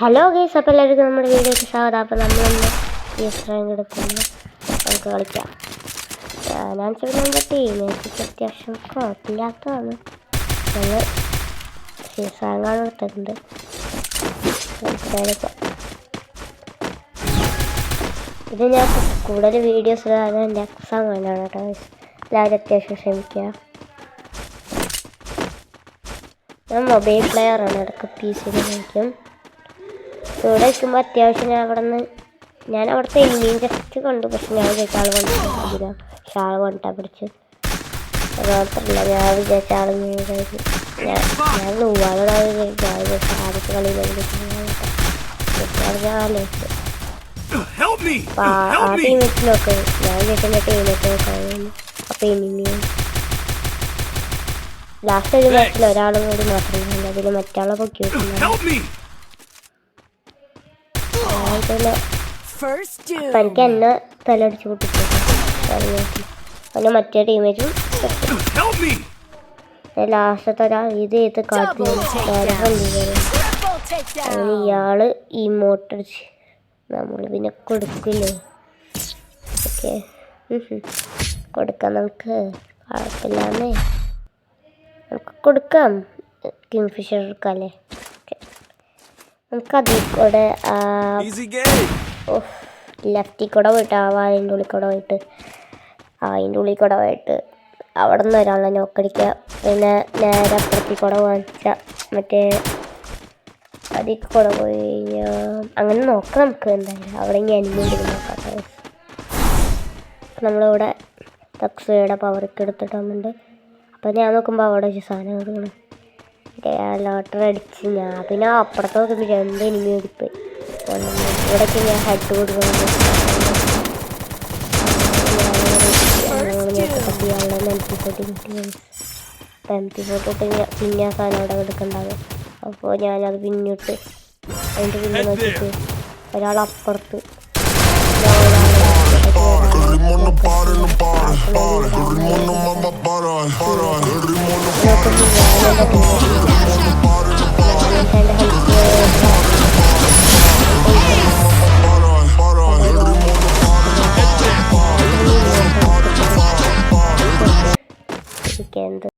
Hello guys, അപ്പോൾ എല്ലാവർക്കും നമ്മുടെ വീഡിയോയ്ക്ക് സ്വാഗതം. അപ്പോൾ നമ്മളൊന്ന് റാങ്ക് എടുക്കുന്നു, നമുക്ക് കളിക്കാം. ഞാൻ ചെയ്യുന്ന ടീമേറ്റ് അത്യാവശ്യം കുഴപ്പമില്ലാത്തതാണ്. ഞങ്ങൾ റാങ്കാണ് എടുത്തിട്ടുണ്ട്. ഇത് ഞാൻ കൂടുതൽ വീഡിയോസ് ഇടാതെ എൻ്റെ എക്സാം വേണ്ടാണ് കേട്ടോ. എല്ലാവരും അത്യാവശ്യം ക്ഷമിക്കുക. ഞാൻ മൊബൈൽ പ്ലെയറാണ്, ഇടയ്ക്ക് പി സിയിൽ കളിക്കും. ഇവിടെ വയ്ക്കുമ്പോൾ അത്യാവശ്യം ഞാൻ അവിടുത്തെ എനിമീൻ ജസ്റ്റ് കണ്ടു. പക്ഷെ ഞാൻ വിചാരിച്ച ആൾ കൊണ്ടിട്ടില്ല, പക്ഷെ ആൾ കൊണ്ടിട്ടാ പിടിച്ച്. അത് മാത്രമല്ല, ഞാൻ വിചാരിച്ച ആൾ ഞാൻ നൂവാളോട് ആദ്യത്തെ കളിയിലേക്ക് ആ ടീമേറ്റ് നോക്ക്. ഞാൻ വിചാരിച്ച ടീമേറ്റ് നോക്കാം. അപ്പം എനിമിയും ലാസ്റ്റ് ഒരു മാച്ചിൽ ഒരാളും കൂടി മാത്രമല്ല, അതിൽ മറ്റാളെ പൊക്കി വെക്കുന്നത്. എനിക്ക് എന്നെ തലടിച്ച് പൊട്ടിച്ചു. പിന്നെ മറ്റേ ടീമേറ്റും ലാസ്റ്റത്തെ ഒരാൾ ഇത് കാട്ടി അങ്ങനെ ഇയാള് ഇമോട്ടടിച്ച് നമ്മൾ പിന്നെ കൊടുക്കില്ലേ. ഓക്കെ, കൊടുക്കാം, നമുക്ക് കുഴപ്പമില്ലാന്നേ, നമുക്ക് കൊടുക്കാം. കിങ്ഫിഷർ എടുക്കാം അല്ലേ. നമുക്ക് അതിൽ കൂടെ ലെഫ്റ്റിൽ കൂടെ പോയിട്ട് അതിൻ്റെ ഉള്ളിൽ കൂടെ പോയിട്ട് അവിടെ നിന്ന് ഒരാളെ നോക്കടിക്കുക. പിന്നെ നേരെ അപ്പുറത്തിൽ കൂടെ വാങ്ങിച്ച മറ്റേ അതിൽ കൂടെ പോയി കഴിഞ്ഞാൽ അങ്ങനെ നോക്കാം. നമുക്ക് എന്തായാലും അവിടെ ഇങ്ങനെ എനിമി നോക്കാം. നമ്മളിവിടെ തക്സയുടെ പവറൊക്കെ എടുത്തിട്ട് വന്നിട്ടുണ്ട്. അപ്പം ഞാൻ നോക്കുമ്പോൾ അവിടെ ഒരു സാധനം കൊടുക്കണം. ലോട്ടറി അടിച്ച് ഞാൻ പിന്നെ അപ്പുറത്ത് നോക്കുമ്പോൾ രണ്ട് എനിമി എടുപ്പോയി. ഇവിടേക്ക് ഞാൻ ഹെഡ് കൊടുക്കുന്നത് പിന്നെ ആ സാധനം അവിടെ എടുക്കണ്ടാകും. അപ്പോൾ ഞാനത് പിന്നിട്ട് അതിൻ്റെ പിന്നെ നോക്കിയിട്ട് ഒരാളപ്പുറത്ത്